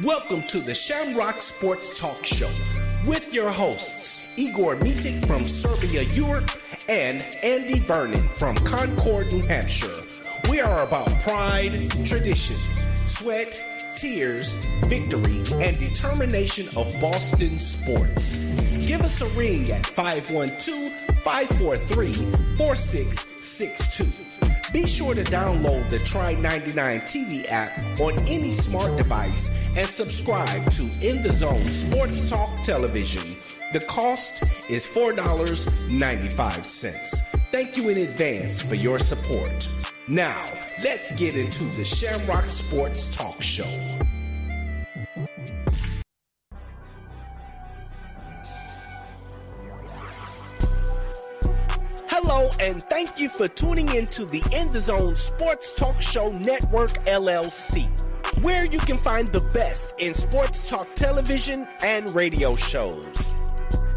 Welcome to the Shamrock Sports Talk Show with your hosts, Igor Mitic from Serbia, Europe, and Andy Vernon from Concord, New Hampshire. We are about pride, tradition, sweat, tears, victory, and determination of Boston sports. Give us a ring at 512-543-4662. Be sure to download the Try 99 TV app on any smart device and subscribe to In the Zone Sports Talk Television. The cost is $4.95. Thank you in advance for your support. Now, let's get into the Shamrock Sports Talk Show. Hello, and thank you for tuning into the In the Zone Sports Talk Show Network, LLC, where you can find the best in sports talk television and radio shows.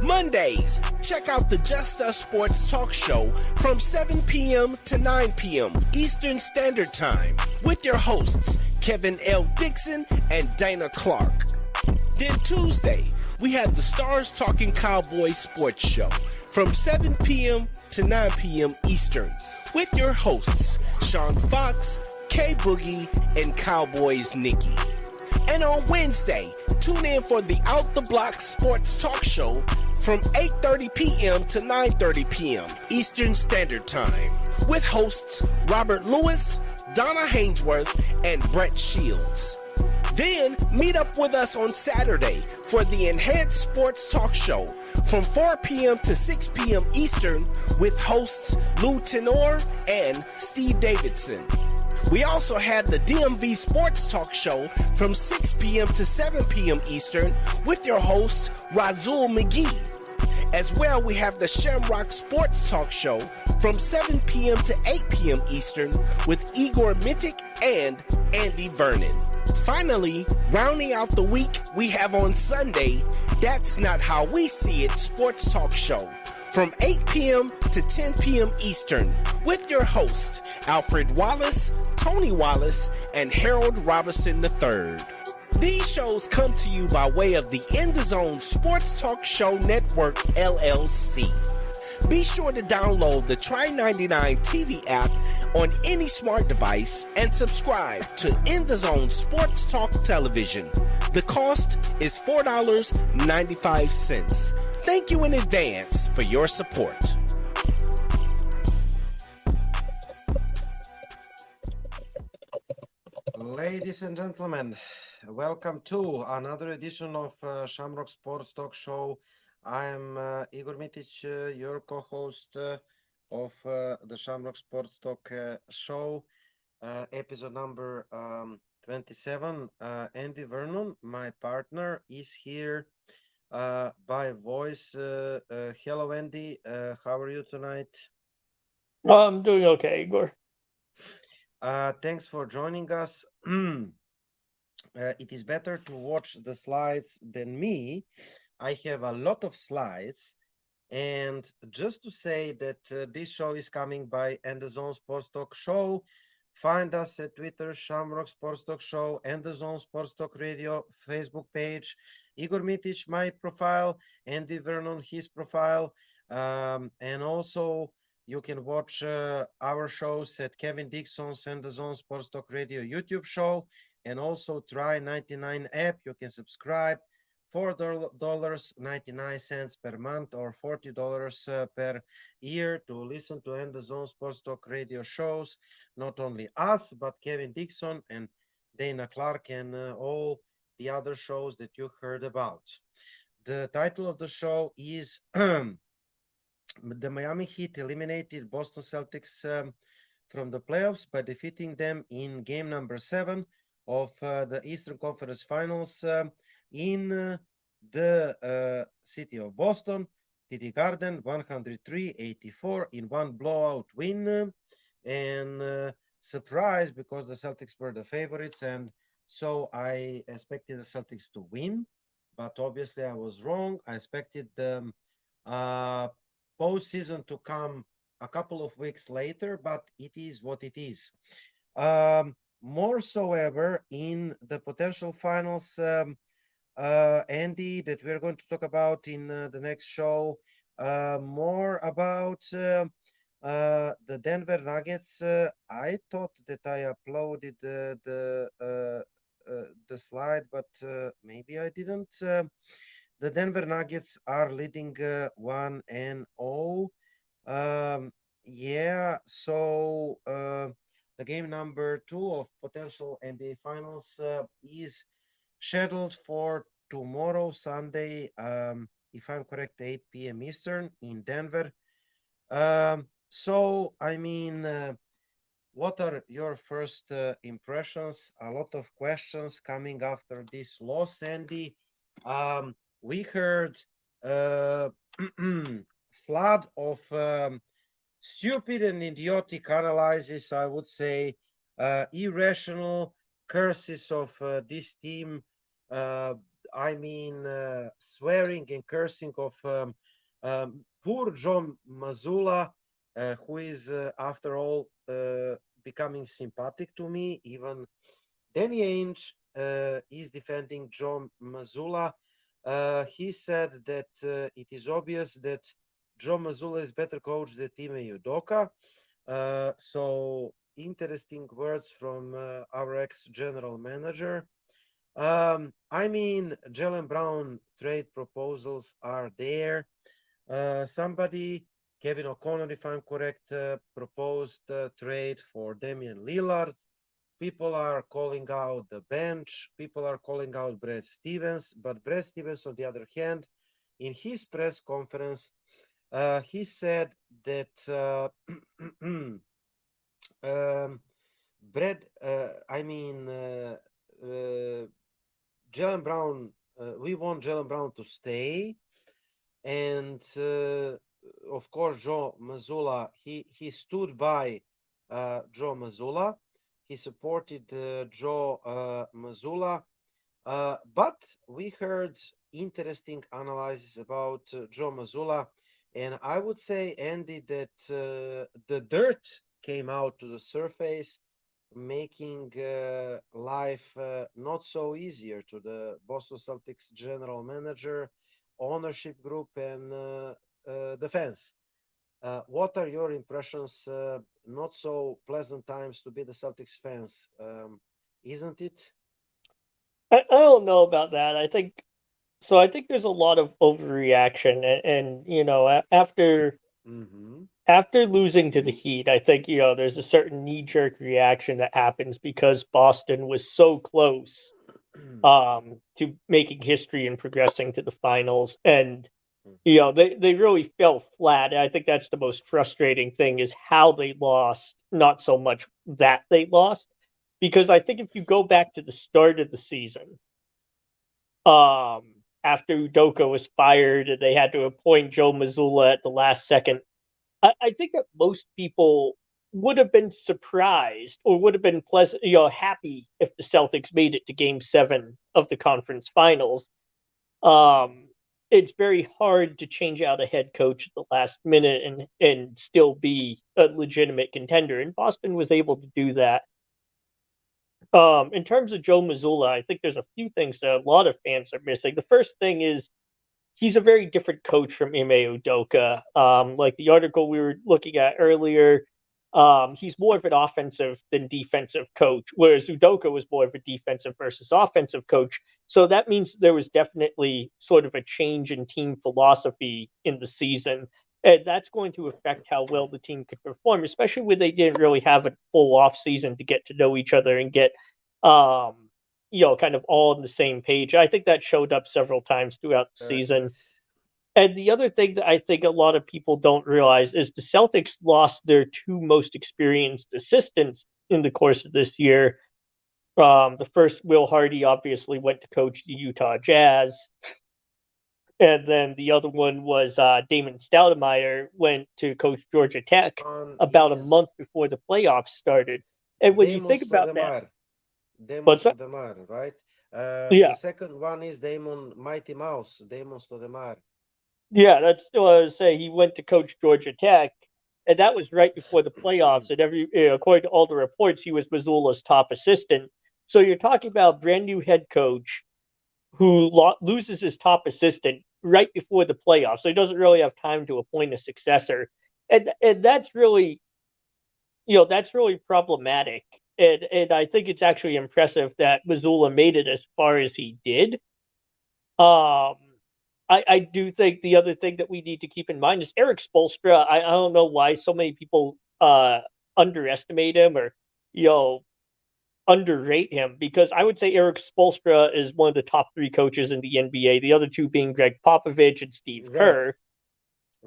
Mondays, check out the Just Us Sports Talk Show from 7 p.m. to 9 p.m. Eastern Standard Time with your hosts, Kevin L. Dixon and Dana Clark. Then Tuesday, we have the Stars Talking Cowboys Sports Show from 7 p.m. to 9 p.m. Eastern with your hosts, Sean Fox, K Boogie, and Cowboys Nikki. And on Wednesday, tune in for the Out the Block Sports Talk Show from 8:30 p.m. to 9:30 p.m. Eastern Standard Time with hosts Robert Lewis, Donna Hainsworth, and Brett Shields. Then meet up with us on Saturday for the Enhanced Sports Talk Show from 4 p.m. to 6 p.m. Eastern with hosts Lou Tenor and Steve Davidson. We also have the DMV Sports Talk Show from 6 p.m. to 7 p.m. Eastern with your host Razul McGee. As well, we have the Shamrock Sports Talk Show from 7 p.m. to 8 p.m. Eastern with Igor Mitic and Andy Vernon. Finally, rounding out the week, we have on Sunday, That's Not How We See It Sports Talk Show from 8 p.m. to 10 p.m. Eastern with your host, Alfred Wallace, Tony Wallace, and Harold Robinson III. These shows come to you by way of the In the Zone Sports Talk Show Network, LLC. Be sure to download the Try 99 TV app on any smart device and subscribe to In the Zone Sports Talk Television. The cost is $4.95. Thank you in advance for your support. Ladies and gentlemen, welcome to another edition of Shamrock Sports Talk Show. I am Igor Mitic, your co-host of the Shamrock Sports Talk Show, episode number 27. Andy Vernon, my partner, is here by voice. Hello, Andy. How are you tonight? Oh, I'm doing okay, Igor. Thanks for joining us. It is better to watch the slides than me. I have a lot of slides, and just to say that this show is coming by And the Zone Sports Talk Show. Find us at Twitter, Shamrock Sports Talk Show, And the Zone Sports Talk Radio Facebook page, Igor Mitic, my profile, Andy Vernon, his profile, and also you can watch our shows at Kevin Dixon's And the Zone Sports Talk Radio YouTube show, and also Try 99 app. You can subscribe. $4.99 per month or $40 per year to listen to And the Zone Sports Talk radio shows. Not only us, but Kevin Dixon and Dana Clark and all the other shows that you heard about. The title of the show is The Miami Heat eliminated Boston Celtics from the playoffs by defeating them in game number 7 of the Eastern Conference Finals in the city of Boston, TD Garden, 103-84 in one blowout win. And surprise, because the Celtics were the favorites, and so I expected the Celtics to win, but obviously I was wrong. I expected the postseason to come a couple of weeks later, but it is what it is. more so ever in the potential finals, Andy, that we're going to talk about in the next show, more about the Denver Nuggets. I thought that I uploaded the slide, but maybe I didn't. The Denver Nuggets are leading 1-0. Yeah, so the game number 2 of potential NBA Finals is scheduled for tomorrow, Sunday, if I'm correct, 8 p.m. Eastern in Denver. So, I mean, what are your first impressions? A lot of questions coming after this loss, Andy. We heard uh, flood of stupid and idiotic analysis, I would say, irrational curses of this team. Uh, I mean, swearing and cursing of poor John Mazzulla, who is, after all, becoming sympathetic to me. Even Danny Ainge is defending John Mazzulla. He said that it is obvious that Joe Mazzulla is better coach than Time Udoka. So interesting words from our ex-general manager. I mean, Jalen Brown trade proposals are there. Somebody, Kevin O'Connor, if I'm correct, proposed a trade for Damian Lillard. People are calling out the bench. People are calling out Brad Stevens. But Brad Stevens, on the other hand, in his press conference, he said that Brad, Jalen Brown, we want Jalen Brown to stay. And of course, Joe Mazzulla, he stood by Joe Mazzulla. He supported Joe Mazzulla. But we heard interesting analysis about Joe Mazzulla. And I would say, Andy, that the dirt came out to the surface, making life not so easier to the Boston Celtics general manager, ownership group, and the fans. What are your impressions? Not so pleasant times to be the Celtics fans, isn't it? I don't know about that. I think so. I think there's a lot of overreaction, and you know, Mm-hmm. after losing to the Heat, I think there's a certain knee jerk reaction that happens because Boston was so close to making history and progressing to the finals, and they really fell flat. And I think that's the most frustrating thing is how they lost, not so much that they lost, because I think if you go back to the start of the season, um, after Udoka was fired and they had to appoint Joe Mazzulla at the last second, I think that most people would have been surprised or would have been pleasant, happy if the Celtics made it to Game 7 of the conference finals. Um, it's very hard to change out a head coach at the last minute and still be a legitimate contender, and Boston was able to do that. In terms of Joe Mazzulla, I think there's a few things that a lot of fans are missing. The first thing is he's a very different coach from Ime Udoka. Like the article we were looking at earlier, he's more of an offensive than defensive coach, whereas Udoka was more of a defensive versus offensive coach. So that means there was definitely sort of a change in team philosophy in the season. And that's going to affect how well the team could perform, especially when they didn't really have a full off season to get to know each other and get um, kind of all on the same page. I think that showed up several times throughout the season. It's And the other thing that I think a lot of people don't realize is the Celtics lost their two most experienced assistants in the course of this year. The first, Will Hardy, obviously went to coach the Utah Jazz. And then the other one was Damon Stoudemire went to coach Georgia Tech one about a is month before the playoffs started. And when you Damon think about that, Stoudemire. Damon what's that? Stoudemire, right? The Yeah, second one is Damon Mighty Mouse, Damon Stoudemire. yeah, that's still what I was saying. He went to coach Georgia Tech, and that was right before the playoffs. And according to all the reports, he was Mazzulla's top assistant. So you're talking about a brand new head coach who loses his top assistant right before the playoffs, so he doesn't really have time to appoint a successor, and that's really, that's really problematic. And I think it's actually impressive that Mazzulla made it as far as he did. I do think the other thing that we need to keep in mind is Eric Spoelstra. I don't know why so many people underestimate him or underrate him, because I would say Eric Spoelstra is one of the top 3 coaches in the NBA. The other 2 being Greg Popovich and Steve Kerr. Right.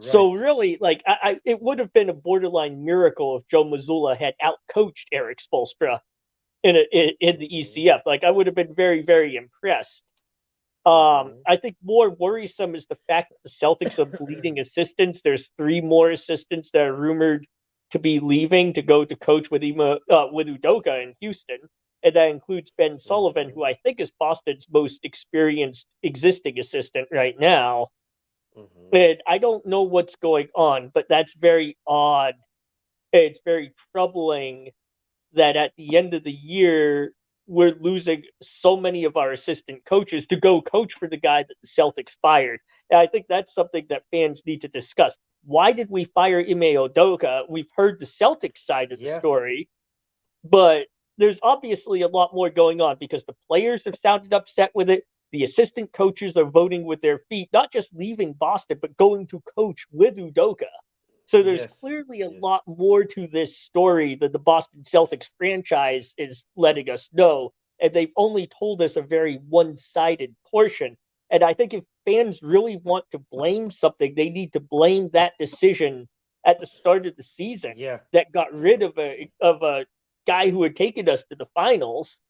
So really, like, it would have been a borderline miracle if Joe Mazzulla had outcoached Eric Spoelstra in the ECF. Like, I would have been very, very impressed. I think more worrisome is the fact that the Celtics are bleeding assistants. There's 3 more assistants that are rumored to be leaving to go to coach with Udoka in Houston, and that includes Ben Sullivan, who I think is Boston's most experienced existing assistant right now. And I don't know what's going on, but that's very odd. It's very troubling that at the end of the year, we're losing so many of our assistant coaches to go coach for the guy that the Celtics fired. And I think that's something that fans need to discuss. Why did we fire Ime Udoka? We've heard the Celtics side of the story, but there's obviously a lot more going on because the players have sounded upset with it. The assistant coaches are voting with their feet, not just leaving Boston, but going to coach with Udoka. So there's clearly a lot more to this story than the Boston Celtics franchise is letting us know. And they've only told us a very one-sided portion. And I think if fans really want to blame something, they need to blame that decision at the start of the season that got rid of a guy who had taken us to the finals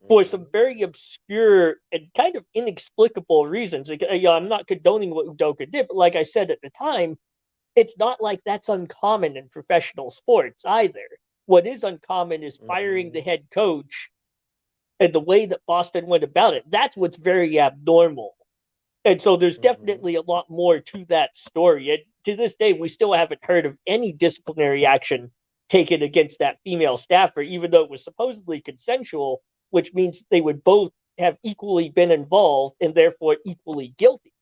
for some very obscure and kind of inexplicable reasons. Like, I'm not condoning what Udoka did, but like I said at the time, it's not like that's uncommon in professional sports either. What is uncommon is firing the head coach and the way that Boston went about it. That's what's very abnormal. And so there's definitely a lot more to that story. And to this day, we still haven't heard of any disciplinary action taken against that female staffer, even though it was supposedly consensual, which means they would both have equally been involved and therefore equally guilty.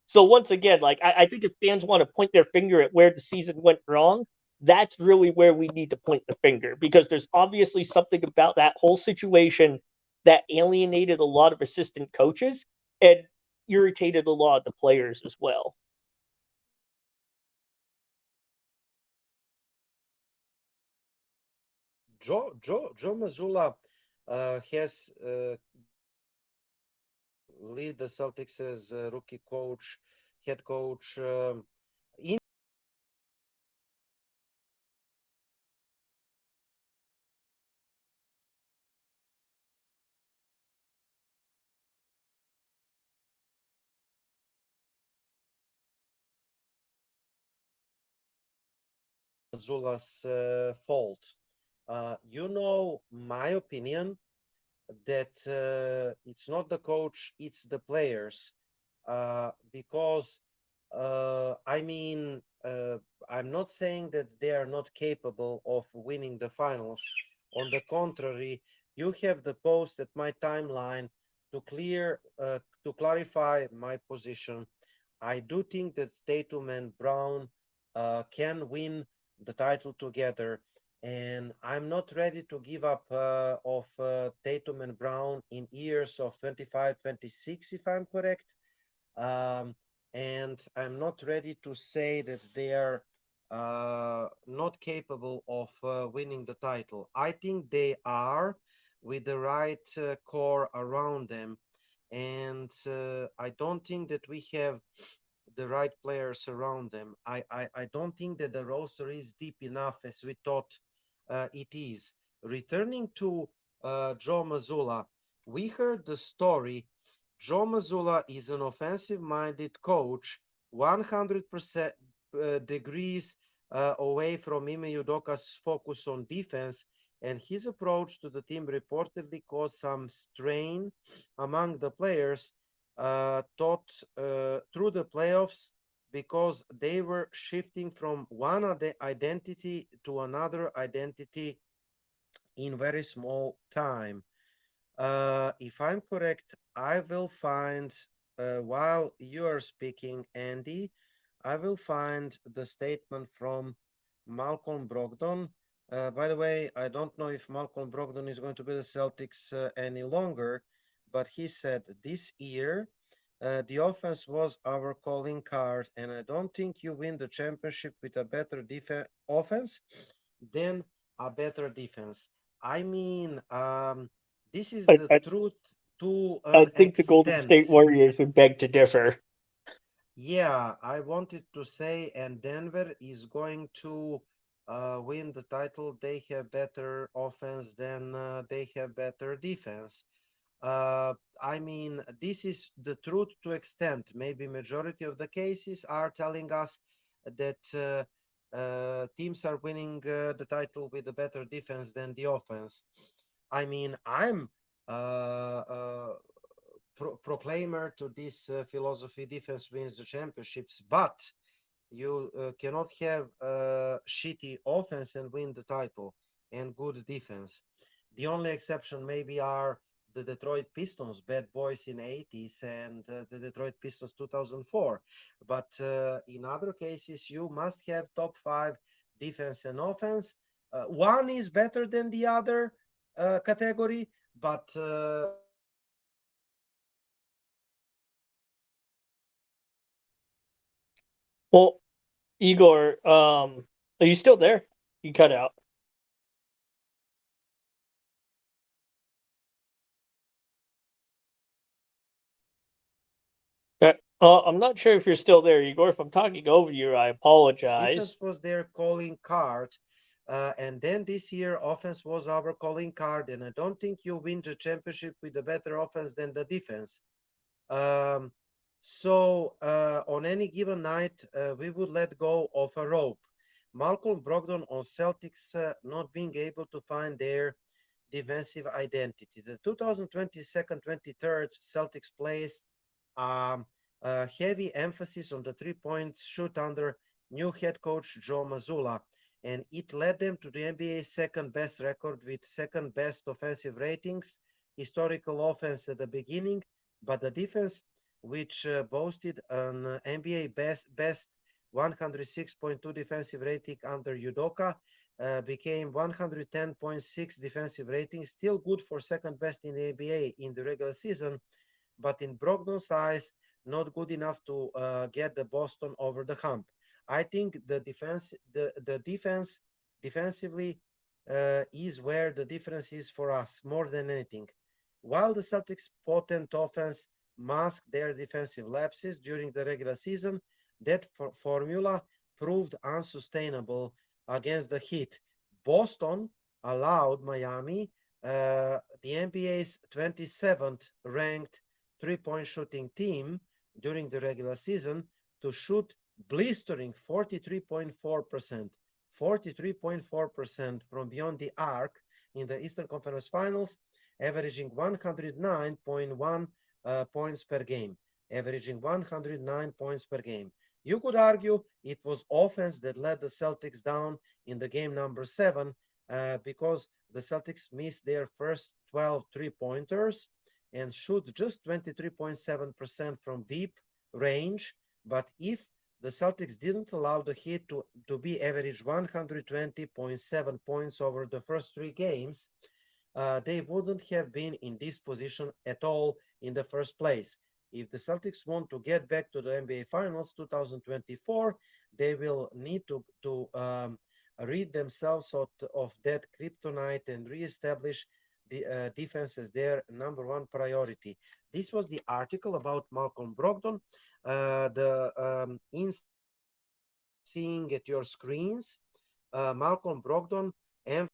So once again, like, I think if fans want to point their finger at where the season went wrong, that's really where we need to point the finger, because there's obviously something about that whole situation that alienated a lot of assistant coaches and irritated a lot of the players as well. Joe Mazzulla has lead the Celtics as rookie coach, head coach. In Mazzulla's fault. My opinion that it's not the coach, it's the players. Because I'm not saying that they are not capable of winning the finals. On the contrary, you have the post at my timeline to clarify my position. I do think that Tatum and Brown can win the title together, and I'm not ready to give up of Tatum and Brown in years of 25, 26, if I'm correct. And I'm not ready to say that they are not capable of winning the title. I think they are, with the right core around them. And I don't think that we have the right players around them. I don't think that the roster is deep enough as we thought it is. Returning to Joe Mazzulla, we heard the story. Joe Mazzulla is an offensive-minded coach, 100% degrees away from Ime Udoka's focus on defense, and his approach to the team reportedly caused some strain among the players. Through the playoffs, because they were shifting from one identity to another identity in very small time. If I'm correct, I will find, while you are speaking, Andy, I will find the statement from Malcolm Brogdon. By the way, I don't know if Malcolm Brogdon is going to be the Celtics any longer, but he said this year the offense was our calling card, and I don't think you win the championship with a better offense than a better defense. I mean, this is I, the I, truth to I an think the Golden extent. State Warriors would beg to differ. Yeah, I wanted to say, and Denver is going to win the title. They have better offense than they have better defense. I mean, this is the truth to extent. Maybe majority of the cases are telling us that teams are winning the title with a better defense than the offense. I mean, I'm proclaimer to this philosophy: defense wins the championships, but you cannot have shitty offense and win the title and good defense. The only exception maybe are the Detroit Pistons, bad boys in 80s, and the Detroit Pistons 2004. But in other cases, you must have top five defense and offense. One is better than the other category, but Well, Igor, are you still there? You cut out. I'm not sure if you're still there, Igor. If I'm talking over you, I apologize. defense was their calling card. And then this year, offense was our calling card. And I don't think you win the championship with a better offense than the defense. Um, so on any given night, we would let go of a rope. Malcolm Brogdon on Celtics not being able to find their defensive identity. The 2022nd 23rd Celtics placed um, a heavy emphasis on the 3 point shoot under new head coach Joe Mazzulla, and it led them to the NBA's second best record with second best offensive ratings, historical offense at the beginning, but the defense, which boasted an NBA best 106.2 defensive rating under Udoka, became 110.6 defensive rating, still good for second best in the NBA in the regular season, but in Brogdon's eyes, not good enough to get the Boston over the hump. I think the defense, defensively, is where the difference is for us more than anything. While the Celtics' potent offense masked their defensive lapses during the regular season, that formula proved unsustainable against the Heat. Boston allowed Miami, the NBA's 27th ranked 3 point shooting team during the regular season, to shoot blistering 43.4%, 43.4% from beyond the arc in the Eastern Conference Finals, averaging 109.1 points per game, averaging 109 points per game. You could argue it was offense that led the Celtics down in the game number 7 because the Celtics missed their first 12 three-pointers and shoot just 23.7% from deep range. But if the Celtics didn't allow the Heat to be average 120.7 points over the first 3 games, they wouldn't have been in this position at all in the first place. If the Celtics want to get back to the NBA Finals 2024, they will need to rid themselves of that kryptonite and reestablish the defense as their number one priority. This was the article about Malcolm Brogdon. In seeing at your screens, Malcolm Brogdon and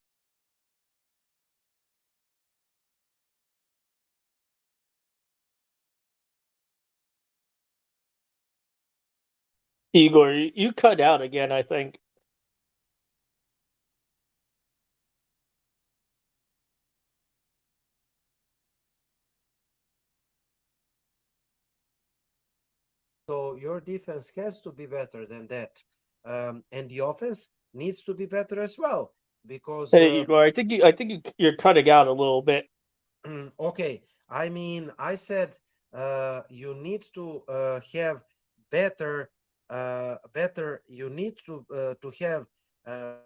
Igor, you cut out again, I think. So your defense has to be better than that. And the offense needs to be better as well because Hey, Igor, you're cutting out a little bit. okay, I mean, I said you need to have better, better. You need to have uh,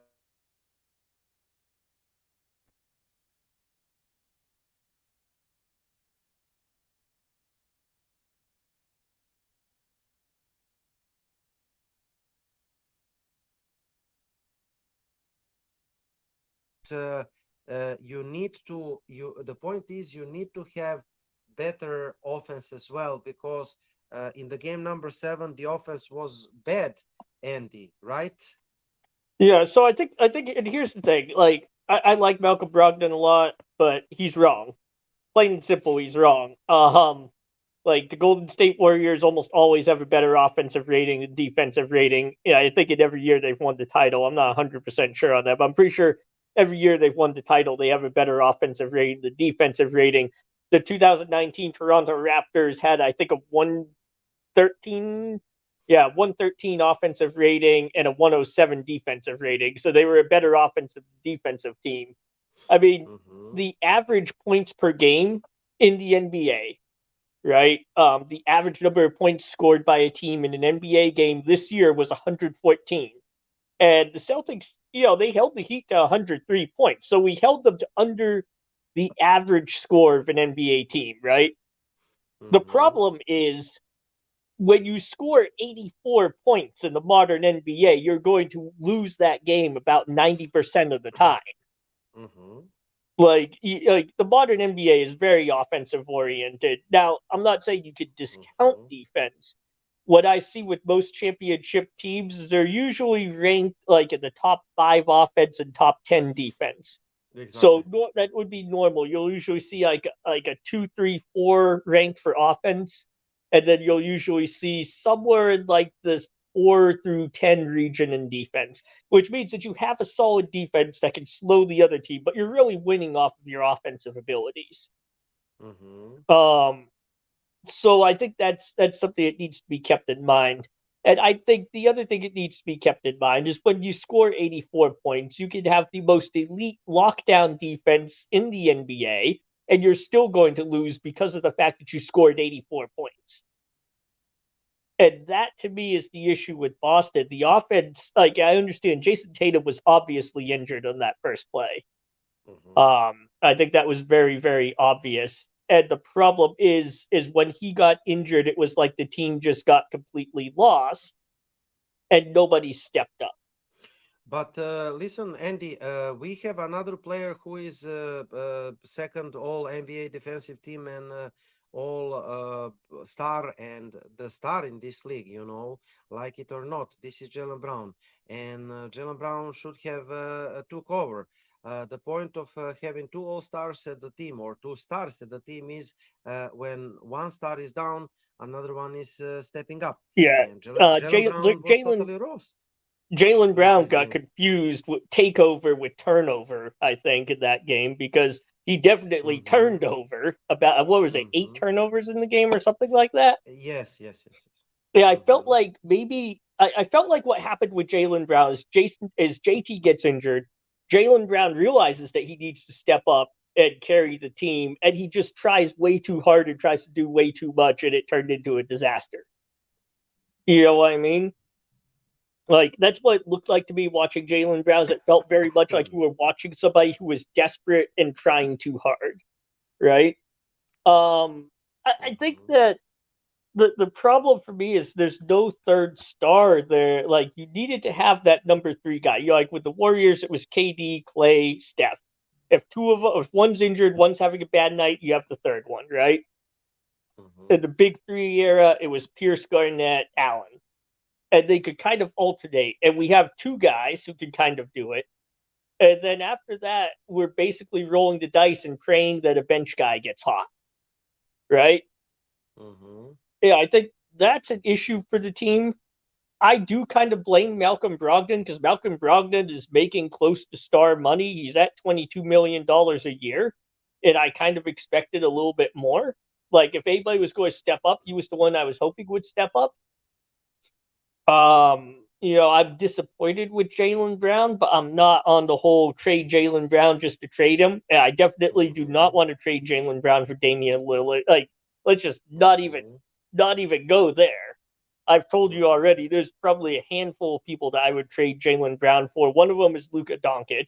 you need to you. The point is you need to have better offense as well because in the game number 7 the offense was bad. Andy, right? Yeah, so and here's the thing. Like, I like Malcolm Brogdon a lot, but he's wrong. Plain and simple, he's wrong. Like the Golden State Warriors almost always have a better offensive rating than defensive rating. Yeah, I think in every year they've won the title. I'm not 100% sure on that, but I'm pretty sure every year they've won the title, they have a better offensive rating, the defensive rating. The 2019 Toronto Raptors had, I think, a 113, yeah, 113 offensive rating and a 107 defensive rating. So they were a better offensive defensive team. I mean, Mm-hmm. the average points per game in the NBA, right? The average number of points scored by a team in an NBA game this year was 114. And the Celtics, they held the Heat to 103 points. So we held them to under the average score of an NBA team, right? The Mm-hmm. problem is when you score 84 points in the modern NBA, you're going to lose that game about 90% of the time. Mm-hmm. Like the modern NBA is very offensive oriented. Now, I'm not saying you could discount Mm-hmm. defense. What I see with most championship teams is they're usually ranked like in the top 5 offense and top 10 defense. So Exactly. that would be normal. You'll usually see like a 2, 3, 4 ranked for offense, and then you'll usually see somewhere in like this 4 through 10 region in defense, which means that you have a solid defense that can slow the other team, but you're really winning off of your offensive abilities. Mm-hmm. Um, so I think that's something that needs to be kept in mind. And I think the other thing that needs to be kept in mind is when you score 84 points, you can have the most elite lockdown defense in the NBA, and you're still going to lose because of the fact that you scored 84 points. And that to me is the issue with Boston. The offense, like I understand Jason Tatum was obviously injured on that first play. Mm-hmm. I think that was very, very obvious. And the problem is when he got injured, it was like the team just got completely lost and nobody stepped up. But listen, Andy, we have another player who is second All NBA defensive team and All star and the star in this league. Like it or not, this is Jalen Brown, and Jalen Brown should have took over. The point of having two All Stars at the team or two stars at the team is when one star is down, another one is stepping up, Yeah, and Jalen Brown was totally lost Jalen in Brown this got game. confused with takeover with turnover, I think, in that game because he definitely Mm-hmm. turned over about what was it, eight Mm-hmm. turnovers in the game or something like that. Yes, yes, yes, yes. Yeah, I felt Mm-hmm. like maybe I felt like what happened with Jalen Brown is JT gets injured. Jalen Brown realizes that he needs to step up and carry the team, and he just tries way too hard and tries to do way too much, and it turned into a disaster. You know what I mean? Like that's what it looked like to me watching Jalen Brown. It felt very much like you were watching somebody who was desperate and trying too hard, right? I think Mm-hmm. that the problem for me is there's no third star there. Like you needed to have that number 3 guy. Like with the Warriors, it was KD, Clay, Steph. If one's injured, one's having a bad night, you have the third one, right? Mm-hmm. In the Big Three era, it was Pierce, Garnett, Allen, and they could kind of alternate. And we have 2 guys who can kind of do it. And then after that, we're basically rolling the dice and praying that a bench guy gets hot, right? Mm-hmm. Yeah, I think that's an issue for the team. I do kind of blame Malcolm Brogdon because Malcolm Brogdon is making close to star money. He's at $22 million a year, and I kind of expected a little bit more. Like if anybody was going to step up, he was the one I was hoping would step up. I'm disappointed with Jaylen Brown, but I'm not on the whole trade Jaylen Brown just to trade him. I definitely do not want to trade Jaylen Brown for Damian Lillard. Like, let's just not even go there. I've told you already. There's probably a handful of people that I would trade Jaylen Brown for. One of them is Luka Doncic,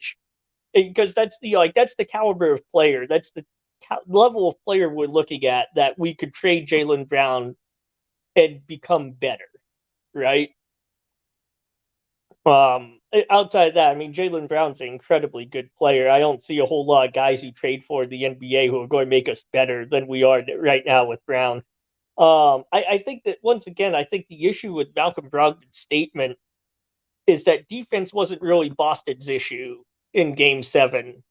because that's the caliber of player. That's the level of player we're looking at that we could trade Jaylen Brown and become better, right? Outside of that, I mean, Jaylen Brown's an incredibly good player. I don't see a whole lot of guys who trade for the NBA who are going to make us better than we are right now with Brown. I think that once again, I think the issue with Malcolm Brogdon's statement is that defense wasn't really Boston's issue in Game 7.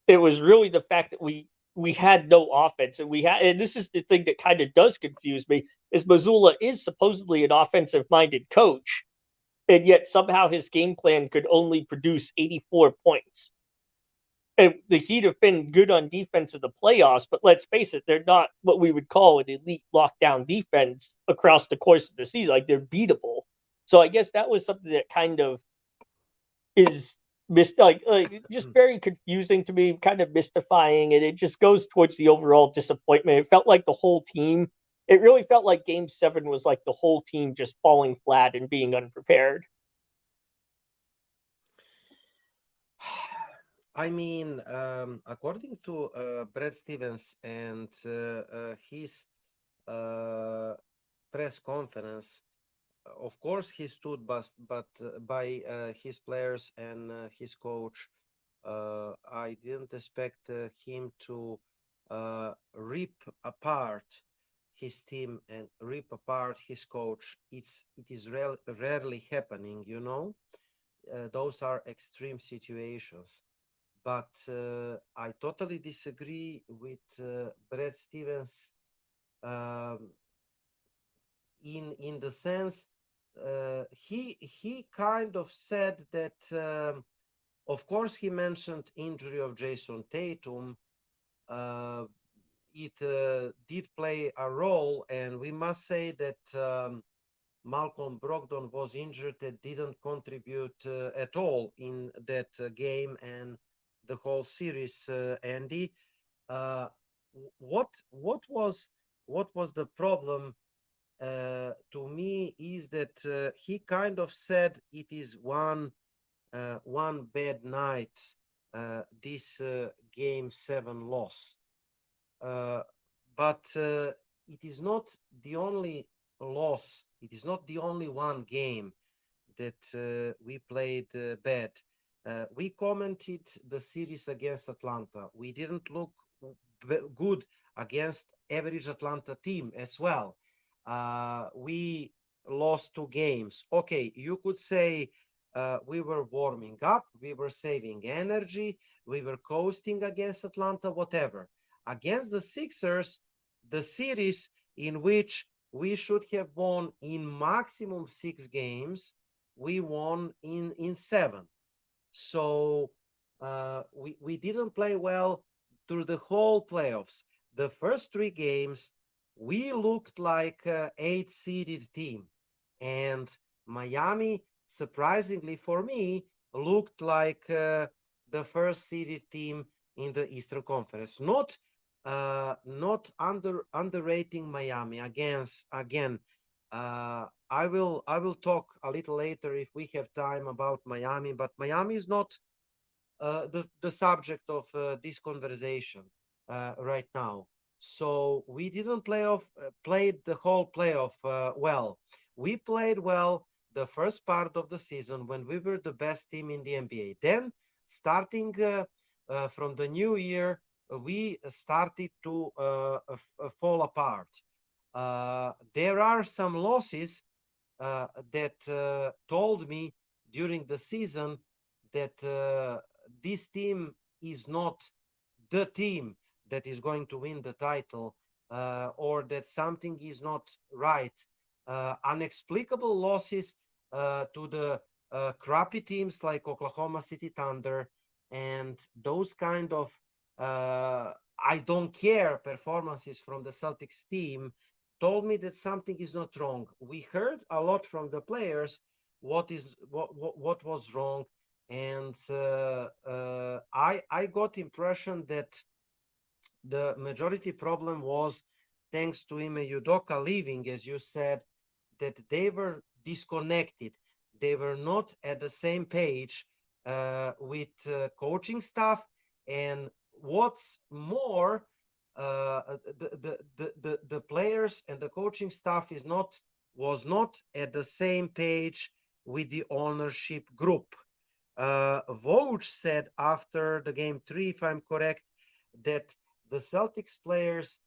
It was really the fact that we had no offense, and this is the thing that kind of does confuse me, is Mazzulla is supposedly an offensive minded coach, and yet somehow his game plan could only produce 84 points. And the Heat have been good on defense in the playoffs, but let's face it, they're not what we would call an elite lockdown defense across the course of the season. Like, they're beatable. So I guess that was something that kind of is just very confusing to me, kind of mystifying, and it just goes towards the overall disappointment. It felt like the whole team. It really felt like Game 7 was like the whole team just falling flat and being unprepared. I mean, according to Brad Stevens and his press conference, of course, he stood but by his players and his coach. I didn't expect him to rip apart his team and rip apart his coach. It is rarely happening, you know. Those are extreme situations. But I totally disagree with Brad Stevens um, in the sense he kind of said that of course he mentioned injury of Jason Tatum. Uh, it did play a role, and we must say that Malcolm Brogdon was injured and didn't contribute at all in that game and the whole series. Andy, uh, what was the problem to me is that he kind of said it is one bad night, this Game 7 loss. But it is not the only loss. It is not the only one game that we played bad. We commented the series against Atlanta. We didn't look good against average Atlanta team as well. We lost 2 games. Okay, you could say we were warming up, we were saving energy, we were coasting against Atlanta, whatever. Against the Sixers, the series in which we should have won in maximum 6 games, we won in 7. So we didn't play well through the whole playoffs. The first 3 games, we looked like an 8-seeded team. And Miami, surprisingly for me, looked like the first seeded team in the Eastern Conference. Not underrating Miami. Again, I will talk a little later if we have time about Miami, but Miami is not the subject of this conversation right now. So we didn't played the whole playoff well. We played well the first part of the season when we were the best team in the NBA. Then, starting from the new year, we started to fall apart. There are some losses that told me during the season that this team is not the team that is going to win the title, or that something is not right. Unexplicable losses to the crappy teams like Oklahoma City Thunder and those kind of I don't care performances from the Celtics team told me that something is not wrong. We heard a lot from the players what was wrong, and I got impression that the majority problem was thanks to Ime Udoka leaving, as you said, that they were disconnected. They were not at the same page with coaching staff, and what's more, the players and the coaching staff was not at the same page with the ownership group. Woj said after the game 3, if I'm correct, that the Celtics players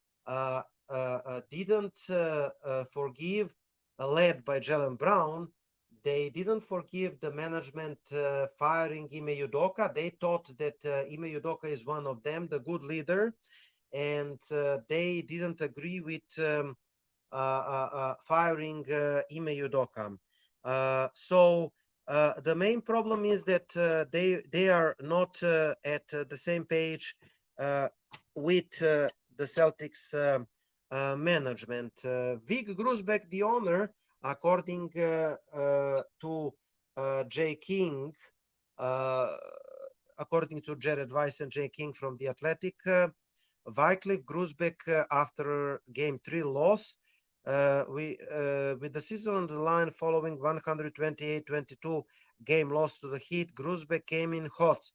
didn't forgive, led by Jaylen Brown. They didn't forgive the management firing Ime Udoka. They thought that Ime Udoka is one of them, the good leader, and they didn't agree with firing Ime Udoka. So the main problem is that they are not at the same page with the Celtics management. Vig Grusbeck, the owner, according to Jay King, according to Jared Weiss and Jay King from The Athletic, Wycliffe Grusbeck, after Game 3 loss, with the season on the line following 128-22 game loss to the Heat, Grusbeck came in hot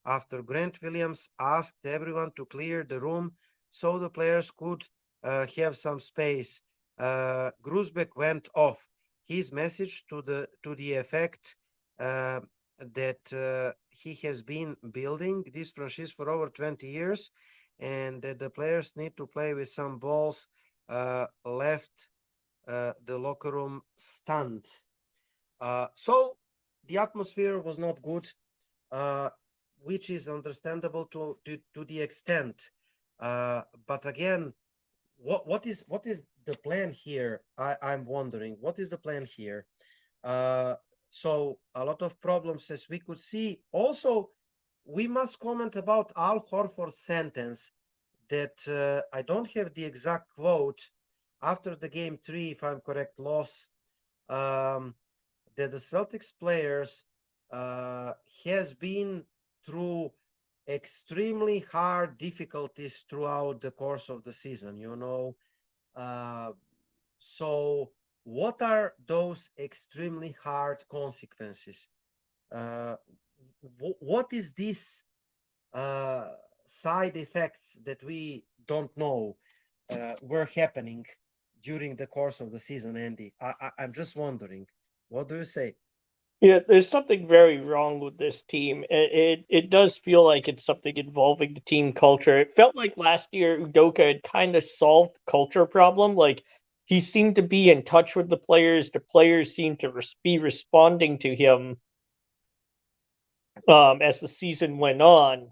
after Grant Williams asked everyone to clear the room so the players could have some space. Grusbeck went off. His message to the effect that he has been building this franchise for over 20 years, and that the players need to play with some balls, left the locker room stunned. So the atmosphere was not good, which is understandable to the extent. But again, what is the plan here? I'm wondering, what is the plan here? So a lot of problems, as we could see. Also, we must comment about Al Horford's sentence that I don't have the exact quote after the game 3, if I'm correct, loss, that the Celtics players has been through extremely hard difficulties throughout the course of the season, so what are those extremely hard consequences? What is this side effects that we don't know were happening during the course of the season, Andy? I'm just wondering, what do you say? Yeah, there's something very wrong with this team. It does feel like it's something involving the team culture. It felt like last year Udoka had kind of solved the culture problem. Like, he seemed to be in touch with the players. The players seemed to be responding to him as the season went on.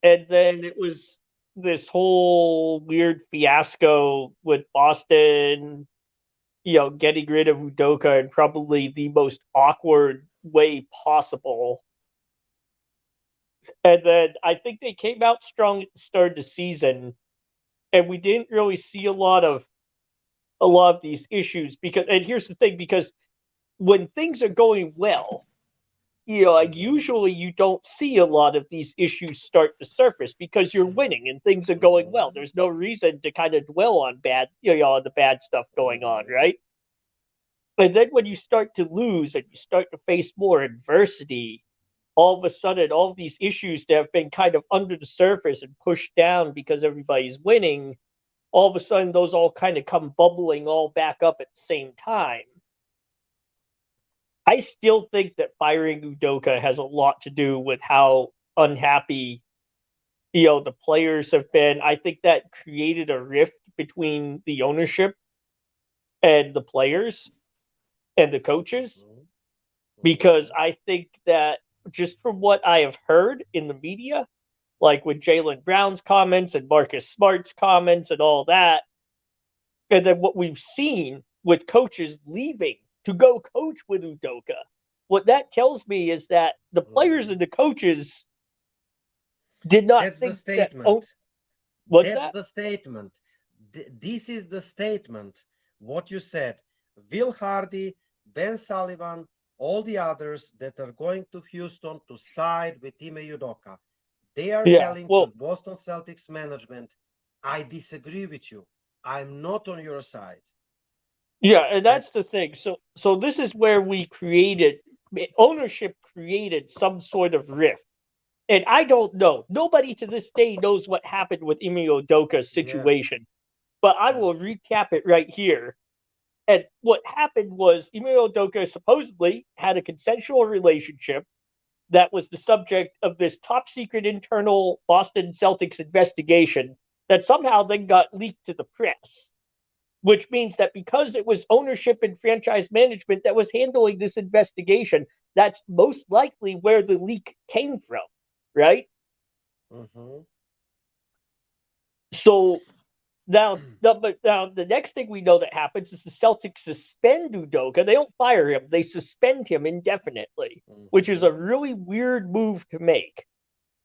And then it was this whole weird fiasco with Boston, getting rid of Udoka in probably the most awkward way possible. And then I think they came out strong at the start of the season, and we didn't really see a lot of these issues and here's the thing, because when things are going well, like usually you don't see a lot of these issues start to surface because you're winning and things are going well. There's no reason to kind of dwell on on the bad stuff going on, right? And then when you start to lose and you start to face more adversity, all of a sudden, all of these issues that have been kind of under the surface and pushed down because everybody's winning, all of a sudden, those all kind of come bubbling all back up at the same time. I still think that firing Udoka has a lot to do with how unhappy, the players have been. I think that created a rift between the ownership and the players and the coaches, because I think that just from what I have heard in the media, like with Jaylen Brown's comments and Marcus Smart's comments and all that, and then what we've seen with coaches leaving to go coach with Udoka, what that tells me is that the players and the coaches did not That's think the statement. that. What's That's that? the statement. this is the statement, what you said. Will Hardy, Ben Sullivan, all the others that are going to Houston to side with Ime Udoka. They are telling to Boston Celtics management, I disagree with you. I'm not on your side. Yeah, and that's the thing. So this is where ownership created some sort of rift. And I don't know. Nobody to this day knows what happened with Ime Udoka's situation. But I will recap it right here. And what happened was Ime Udoka supposedly had a consensual relationship that was the subject of this top secret internal Boston Celtics investigation that somehow then got leaked to the press, which means that because it was ownership and franchise management that was handling this investigation, that's most likely where the leak came from, right? Mm-hmm. So now the next thing we know that happens is the Celtics suspend Udoka. They don't fire him; they suspend him indefinitely, which is a really weird move to make,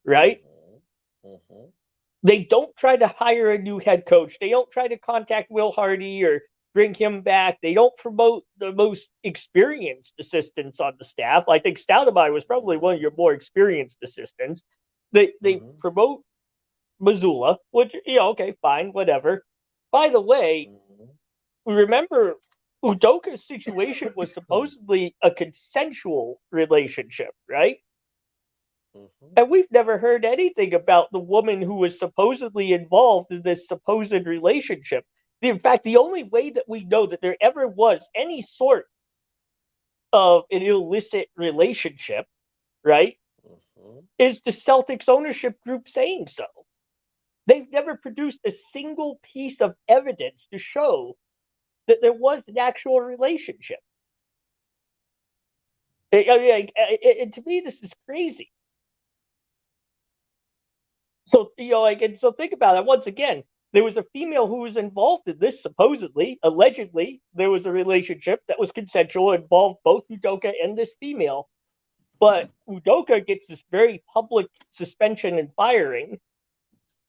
right? They don't try to hire a new head coach. They don't try to contact Will Hardy or bring him back. They don't promote the most experienced assistants on the staff. I think Stoudemire was probably one of your more experienced assistants. They promote Mazzulla, which, okay, fine, whatever. By the way, remember, Udoka's situation was supposedly a consensual relationship, right? And we've never heard anything about the woman who was supposedly involved in this supposed relationship. In fact, the only way that we know that there ever was any sort of an illicit relationship, right, is the Celtics ownership group saying so. They've never produced a single piece of evidence to show that there was an actual relationship. And to me, this is crazy. So, so think about it. Once again, there was a female who was involved in this, supposedly, allegedly. There was a relationship that was consensual, involved both Udoka and this female. But Udoka gets this very public suspension and firing.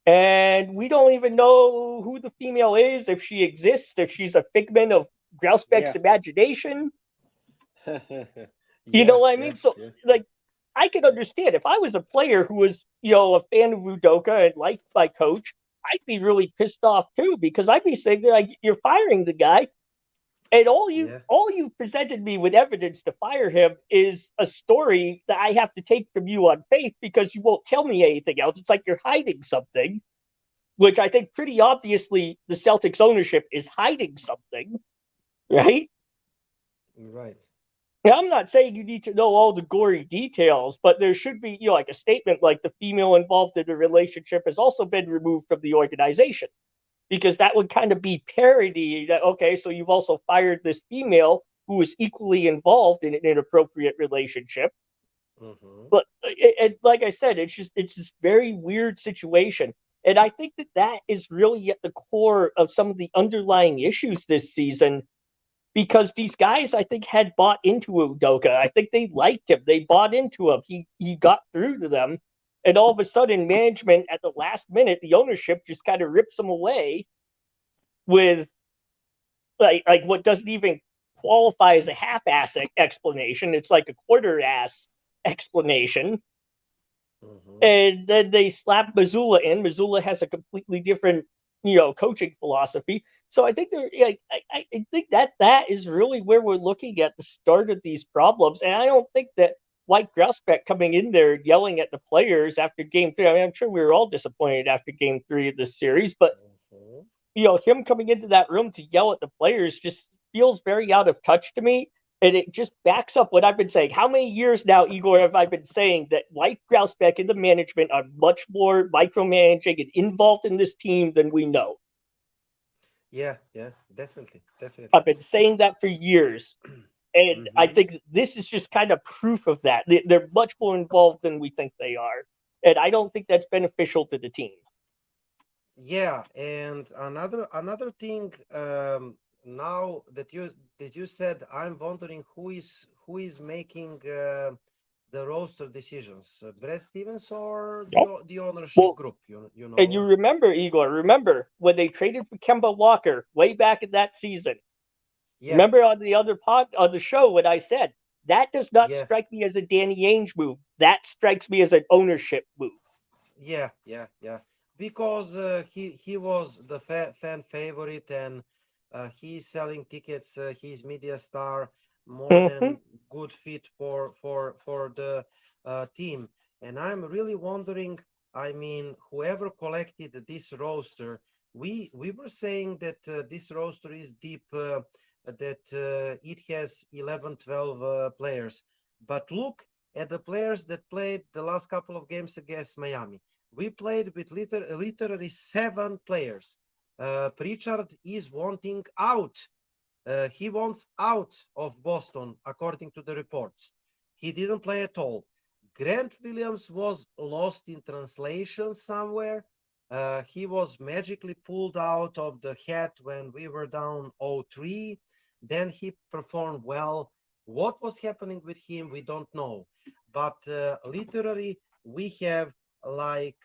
And we don't even know who the female is, if she exists, if she's a figment of Grousbeck's imagination. You know what I mean? I could understand if I was a player who was, a fan of Udoka and liked my coach, I'd be really pissed off too, because I'd be saying, you're firing the guy, and all you presented me with evidence to fire him is a story that I have to take from you on faith because you won't tell me anything else. It's like you're hiding something, which I think pretty obviously the Celtics ownership is hiding something, right? Right. Now, I'm not saying you need to know all the gory details, but there should be, like a statement like the female involved in the relationship has also been removed from the organization, because that would kind of be parody that, okay, so you've also fired this female who was equally involved in an inappropriate relationship. But like I said, it's this very weird situation. And I think that is really at the core of some of the underlying issues this season, because these guys, I think, had bought into Udoka. I think they liked him. They bought into him. He got through to them. And all of a sudden, management at the last minute, the ownership just kind of rips him away with like what doesn't even qualify as a half-ass explanation. It's like a quarter-ass explanation. And then they slap Mazzulla in. Mazzulla has a completely different, coaching philosophy. So I think I think that is really where we're looking at the start of these problems. And I don't think that White Grousbeck coming in there yelling at the players after Game 3. I mean, I'm sure we were all disappointed after Game 3 of this series, but him coming into that room to yell at the players just feels very out of touch to me. And it just backs up what I've been saying. How many years now, Igor, have I been saying that White Grousbeck and the management are much more micromanaging and involved in this team than we know? Yeah, definitely. I've been saying that for years. And I think this is just kind of proof of that. They're much more involved than we think they are. And I don't think that's beneficial to the team. Yeah, and another thing, now that you said, I'm wondering who is making the roster decisions? Brad Stevens or Yep. the ownership Well, group? You and you know? remember, Igor, remember when they traded for Kemba Walker way back in that season? Yeah, Remember on the other on the show what I said? That does not yeah, strike me as a Danny Ainge move. That strikes me as an ownership move. yeah. Because he was the fan favorite, and he's selling tickets. He's media star, more Mm-hmm. than good fit for the team. And I'm really wondering. I mean, whoever collected this roster, we were saying that this roster is deep. That it has 11, 12 players. But look at the players that played the last couple of games against Miami. We played with literally 7 players. Pritchard is wanting out. He wants out of Boston, according to the reports. He didn't play at all. Grant Williams was lost in translation somewhere. He was magically pulled out of the hat when we were down 0-3. Then he performed well. What was happening with him, we don't know. But literally, we have like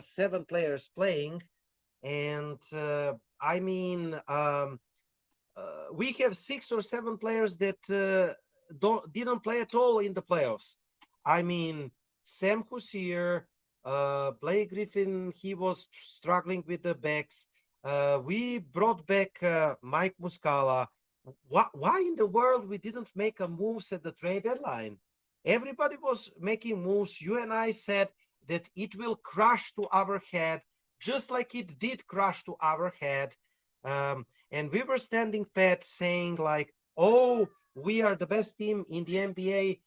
7 players playing, and I mean, we have 6 or 7 players that didn't play at all in the playoffs. I mean, Sam Hussier, Blake Griffin, he was struggling with the backs. We brought back Mike Muscala. Why in the world we didn't make a moves at the trade deadline? Everybody was making moves. You and I said that it will crash to our head, just like it did crash to our head. And we were standing pat saying like, oh, we are the best team in the NBA.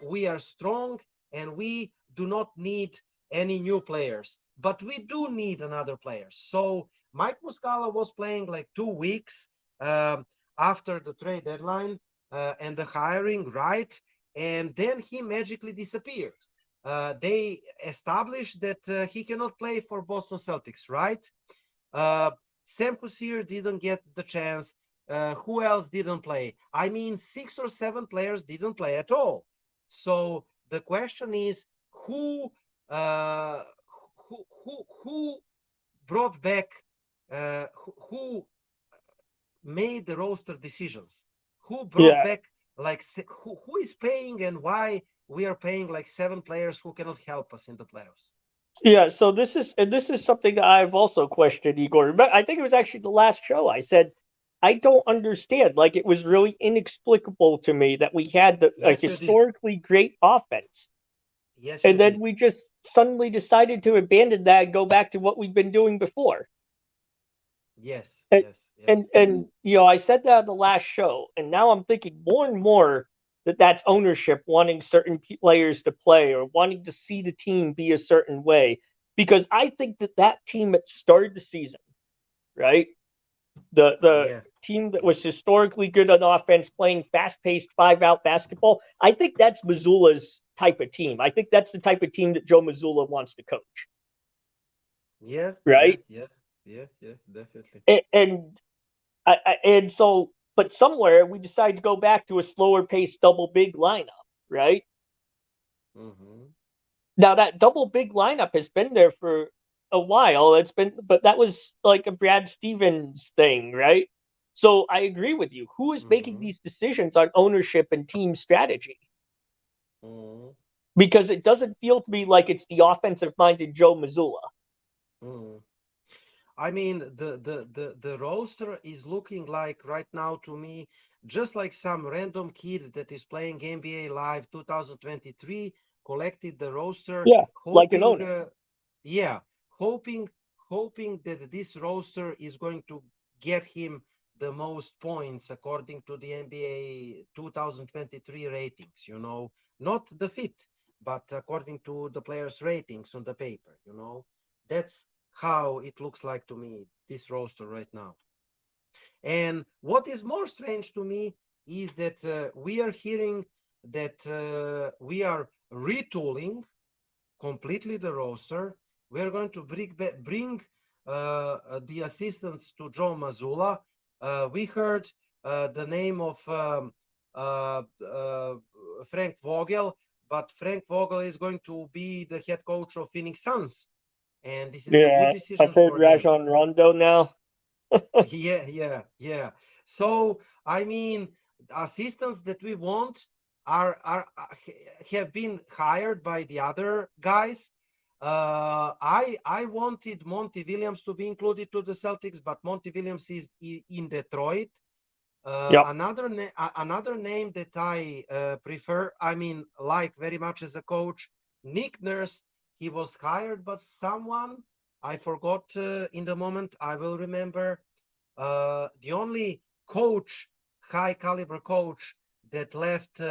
We are strong and we do not need any new players, but we do need another player. So Mike Muscala was playing like 2 weeks after the trade deadline and the hiring, right? And then he magically disappeared. They established that he cannot play for Boston Celtics, right? Uh, Sam Kusier didn't get the chance. Who else didn't play? I mean, 6 or 7 players didn't play at all. So the question is, who uh, who brought back? Who made the roster decisions? Who brought Yeah. back like who is paying, and why we are paying like 7 players who cannot help us in the playoffs? Yeah, so this is something that I've also questioned, Igor. But I think it was actually the last show I said I don't understand. Like it was really inexplicable to me that we had a Yes, you did. historically great offense, Yes, you and then did. we just suddenly decided to abandon that and go back to what we've been doing before. Yes, And yes, and yes. and you know, I said that on the last show, and now I'm thinking more and more that that's ownership wanting certain players to play or wanting to see the team be a certain way. Because I think that that team that started the season, right, the Yeah, team that yeah. was historically good on offense, playing fast-paced five-out basketball, I think that's Missoula's type of team. I think that's the type of team that Joe Missoula wants to coach, Yeah, yeah, right? yeah, yeah, definitely. And so, but somewhere we decided to go back to a slower paced double big lineup, right? Mm-hmm. Now that double big lineup has been there for a while. It's been, but that was like a Brad Stevens thing, right? So I agree with you. Who is making Mm-hmm. these decisions on ownership and team strategy? Mm-hmm. Because it doesn't feel to me like it's the offensive minded Joe Missoula. Mm-hmm. I mean, the roster is looking like right now to me just like some random kid that is playing NBA Live 2023 collected the roster, Yeah, like an hoping, owner. yeah, hoping, hoping that this roster is going to get him the most points according to the NBA 2023 ratings. Not the fit, but according to the players' ratings on the paper. That's how it looks like to me, this roster right now. And what is more strange to me is that we are hearing that we are retooling completely the roster. We are going to bring the assistants to Joe Mazzulla. We heard the name of Frank Vogel, but Frank Vogel is going to be the head coach of Phoenix Suns, and this is the good Yeah, I've decision heard for him. Rajon Rondo now. Yeah. So I mean, assistants that we want have been hired by the other guys. I wanted Monty Williams to be included to the Celtics, but Monty Williams is in Detroit. Yep. Another name that I prefer, I mean, like very much as a coach, Nick Nurse. He was hired by someone. I forgot in the moment. I will remember. The only coach, high caliber coach that left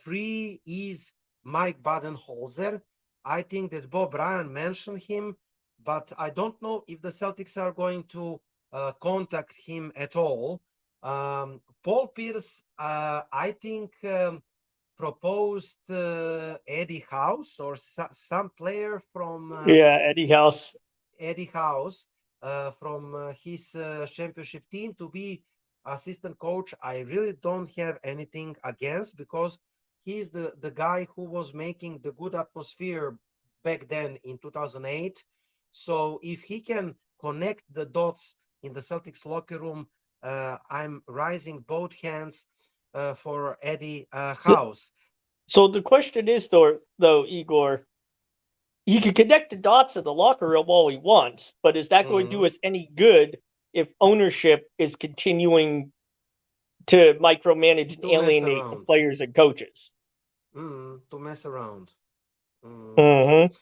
free is Mike Badenholzer. I think that Bob Ryan mentioned him, but I don't know if the Celtics are going to contact him at all. Paul Pierce, I think, proposed Eddie House or some player from Yeah, Eddie House. Eddie House from his championship team to be assistant coach. I really don't have anything against, because he's the guy who was making the good atmosphere back then in 2008. So if he can connect the dots in the Celtics locker room, I'm raising both hands for Eddie House. So the question is, though, Igor, he can connect the dots in the locker room all he wants, but is that going to do us any good if ownership is continuing to micromanage and alienate the players and coaches? To mess around. Mm-hmm.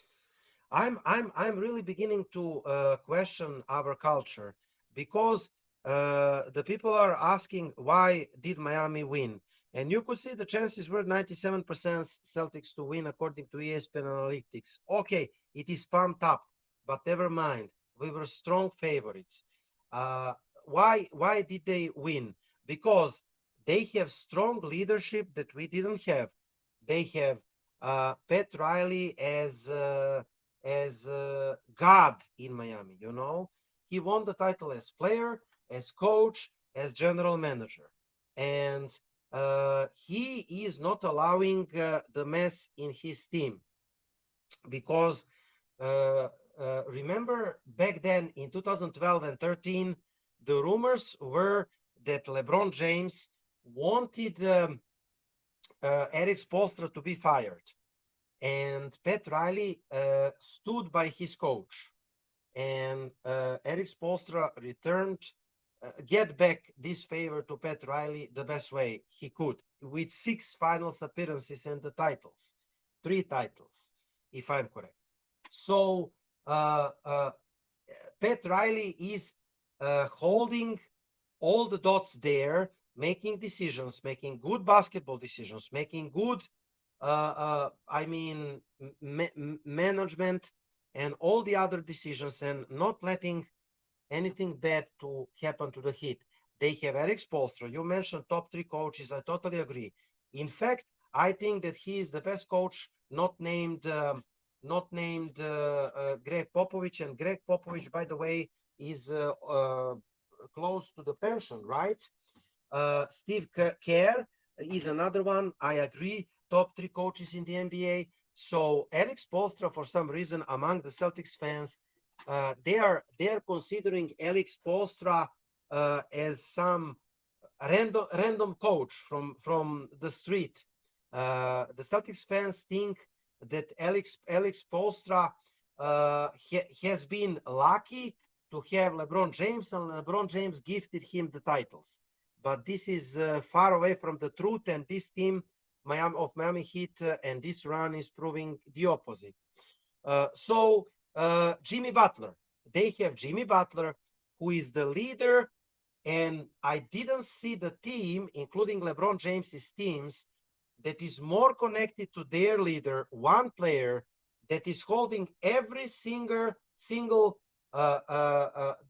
I'm really beginning to question our culture, because the people are asking, why did Miami win? And you could see the chances were 97% Celtics to win according to ESPN Analytics. Okay, it is pumped up, but never mind. We were strong favorites. Uh, why did they win? Because they have strong leadership that we didn't have. They have Pat Riley as God in Miami. You know, he won the title as player, as coach, as general manager, and he is not allowing the mess in his team, because remember back then in 2012 and 13, the rumors were that LeBron James wanted Eric Spoelstra to be fired, and Pat Riley stood by his coach, and Eric Spoelstra returned, get back this favor to Pat Riley the best way he could, with 6 finals appearances and the titles, 3 titles, if I'm correct. So Pat Riley is holding all the dots there, making decisions, making good basketball decisions, making good management and all the other decisions, and not letting anything bad to happen to the Heat. They have Eric Spoelstra. You mentioned top 3 coaches. I totally agree. In fact, I think that he is the best coach, not named Greg Popovich. And Greg Popovich, by the way, is close to the pension, right? Steve Kerr is another one. I agree. Top 3 coaches in the NBA. So Eric Spoelstra, for some reason, among the Celtics fans, they are considering Eric Spoelstra as some random coach from the street. The Celtics fans think that Alex Spoelstra has been lucky to have LeBron James, and LeBron James gifted him the titles. But this is far away from the truth, and this team Miami Heat and this run is proving the opposite. So Jimmy Butler, they have Jimmy Butler, who is the leader, and I didn't see the team, including LeBron James's teams, that is more connected to their leader, one player that is holding every single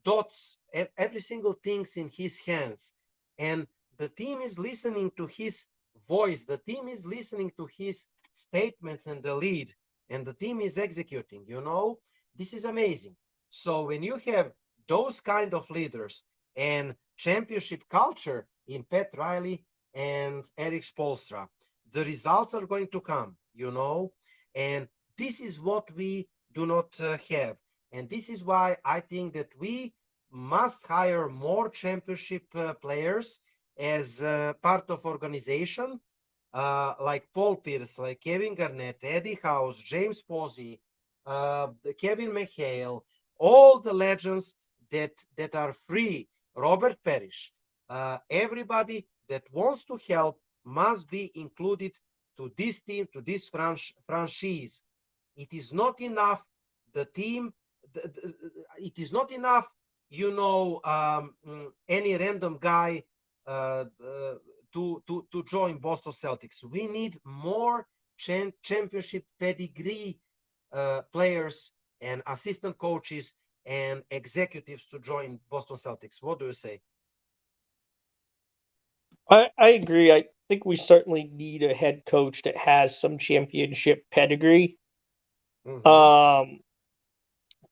dots, every single things in his hands, and the team is listening to his voice. The team is listening to his statements and the lead, and the team is executing. You know, this is amazing. So when you have those kind of leaders and championship culture in Pat Riley and Eric Spoelstra. The results are going to come, and this is what we do not have. And this is why I think that we must hire more championship players as part of organization, like Paul Pierce, like Kevin Garnett, Eddie House, James Posey, Kevin McHale, all the legends that are free, Robert Parrish. Everybody that wants to help must be included to this team, to this franchise. It is not enough. The team, it is not enough. Any random guy to join Boston Celtics. We need more championship pedigree players and assistant coaches and executives to join Boston Celtics. What do you say? I agree. I think we certainly need a head coach that has some championship pedigree. Mm-hmm.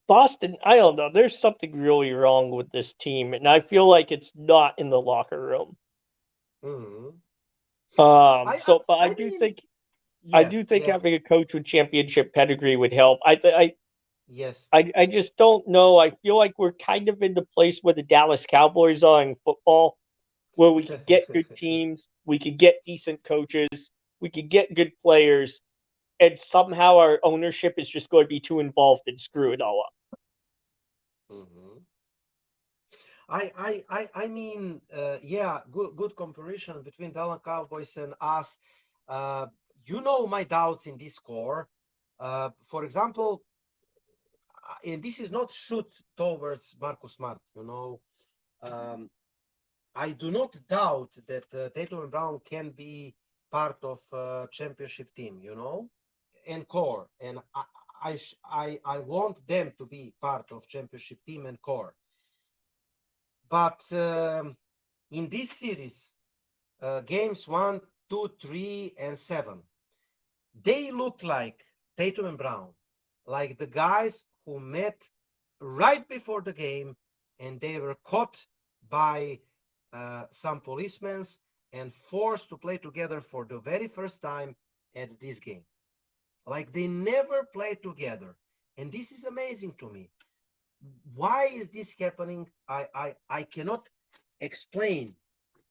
Boston, I don't know. There's something really wrong with this team, and I feel like it's not in the locker room. Mm-hmm. But I I do mean, think yeah, yeah, having a coach with championship pedigree would help. I yes. I just don't know. I feel like we're kind of in the place where the Dallas Cowboys are in football, where we could get good teams, we could get decent coaches, we could get good players, and somehow our ownership is just going to be too involved and screw it all up. Mm-hmm. I mean, yeah, good comparison between Dallas Cowboys and us. Uh, my doubts in this core. For example, and this is not shoot towards Marcus Smart. Um, I do not doubt that Tatum and Brown can be part of championship team. And core, and I want them to be part of championship team and core. But in this series, games 1, 2, 3, and 7, they look like Tatum and Brown, like the guys who met right before the game and they were caught by some policemen and forced to play together for the very first time at this game. Like they never played together. And this is amazing to me. Why is this happening? I cannot explain.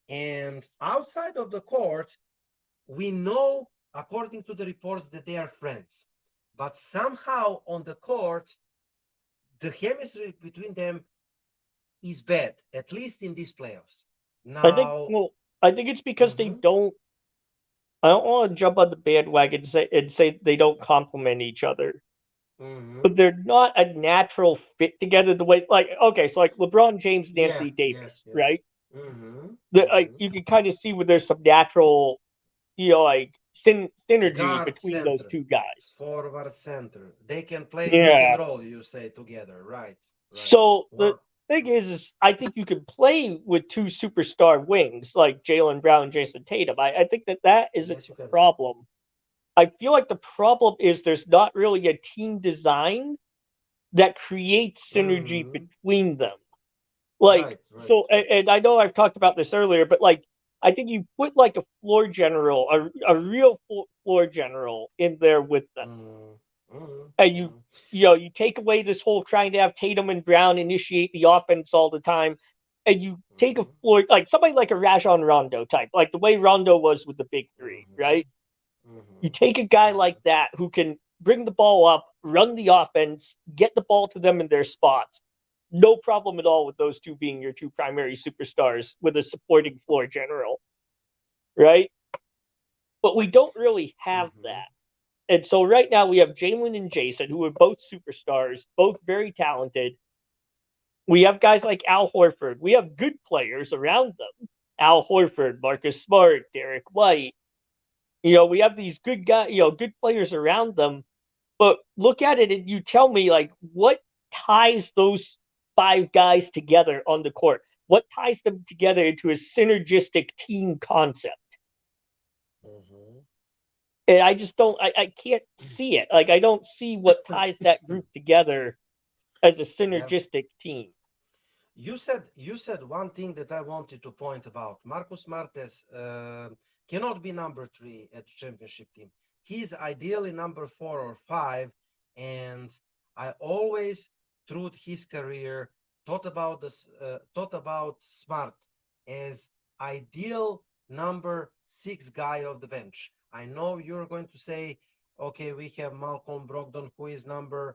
And outside of the court, we know, according to the reports, that they are friends. But somehow on the court, the chemistry between them is bad, at least in these playoffs. Now, I think it's because they mhm, don't. I don't want to jump on the bandwagon and say they don't complement each other, but mhm, they're not a natural fit together. The way, like, okay, so like LeBron James and yeah, Anthony yeah, Davis, yeah. right? Mhm, Like mhm. you can kind of see where there's some natural, like synergy Guard between those center, two guys. forward center. They can play pick and Yeah. roll, you say, together. Right, right. So the Wow. thing is I think you can play with two superstar wings like Jalen Brown and Jason Tatum. I think that isn't Yes, you the can. problem. I feel like the problem is there's not really a team design that creates synergy Mhm. between them. Like, Right, right, so, right. and I know I've talked about this earlier, but like, I think you put like a floor general, a real floor general in there with them, Mhm, mhm, and mhm, you take away this whole trying to have Tatum and Brown initiate the offense all the time, and you take a mhm, floor like somebody like a Rajon Rondo type, like the way Rondo was with the big three, right? mhm, You mhm, take a guy like mhm, that who can bring the ball up, run the offense, get the ball to them in their spots. No problem at all with those two being your two primary superstars with a supporting floor general, right? But we don't really have mhm, that. And so right now we have Jalen and Jason, who are both superstars, both very talented. We have guys like Al Horford. We have good players around them. Al Horford, Marcus Smart, Derek White. We have these good guys, good players around them. But look at it and you tell me, like, what ties those five guys together on the court? What ties them together into a synergistic team concept? mhm. And I just don't, I can't see it. Like, I don't see what ties that group together as a Yeah. synergistic team. You said one thing that I wanted to point about. Marcus Smart cannot be number 3 at championship team. He's ideally number 4 or 5, and I always throughout his career thought about Smart as ideal number 6 guy of the bench. I know you're going to say, okay, we have Malcolm Brogdon, who is the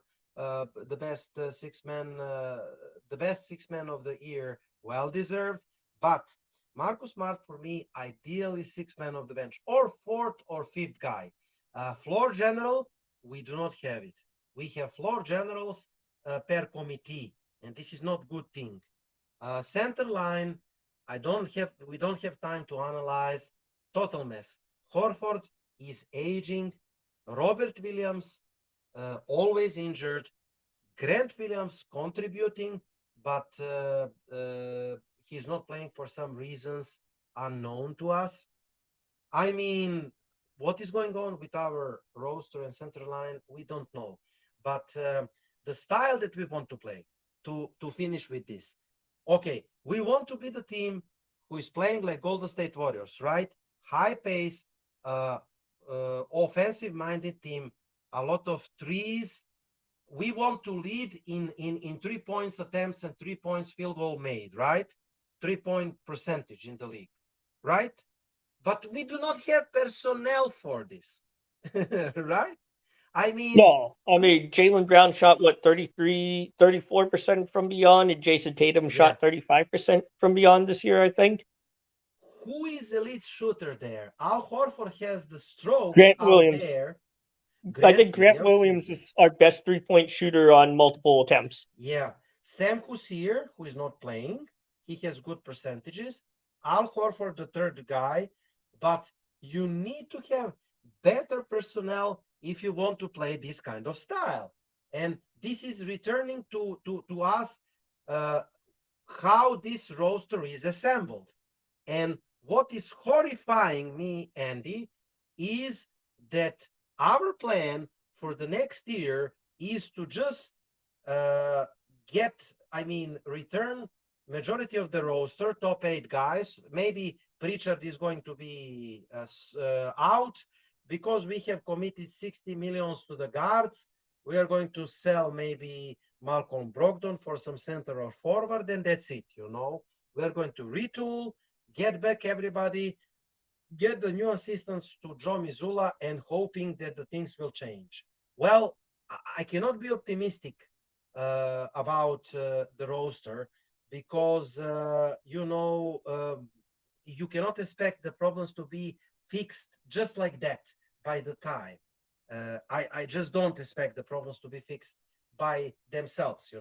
best the best 6 man of the year, well deserved. But Marcus Smart, for me, ideally 6 man of the bench, or fourth or fifth guy. Floor general, we do not have it. We have floor generals per committee, and this is not good thing. Center line, we don't have time to analyze. Total mess. Horford is aging. Robert Williams, always injured. Grant Williams contributing, but he's not playing for some reasons unknown to us. I mean, what is going on with our roster and center line, we don't know. But the style that we want to play, to finish with this, okay, we want to be the team who is playing like Golden State Warriors, right? High pace, offensive-minded team, a lot of threes. We want to lead in 3 points attempts and 3 points field goal made, right? 3-point percentage in the league, right? But we do not have personnel for this, right? I mean, No, I mean, Jaylen Brown shot what, 34% from beyond, and Jason Tatum yeah. shot 35% from beyond this year, I think. Who is elite shooter there? Al Horford has the strokes Grant out Williams. there. I think Grant Williams is our best 3-point shooter on multiple attempts. Yeah. Sam Hussier, who is not playing, he has good percentages. Al Horford, the third guy. But you need to have better personnel if you want to play this kind of style. And this is returning to us how this roster is assembled. And what is horrifying me, Andy, is that our plan for the next year is to just return majority of the roster, top 8 guys. Maybe Pritchard is going to be out because we have committed 60 millions to the guards. We are going to sell maybe Malcolm Brogdon for some center or forward, and that's it, We're going to retool, get back everybody, get the new assistants to Joe Mazzulla, and hoping that the things will change. Well, I cannot be optimistic about the roster because, you cannot expect the problems to be fixed just like that by the time. I just don't expect the problems to be fixed by themselves,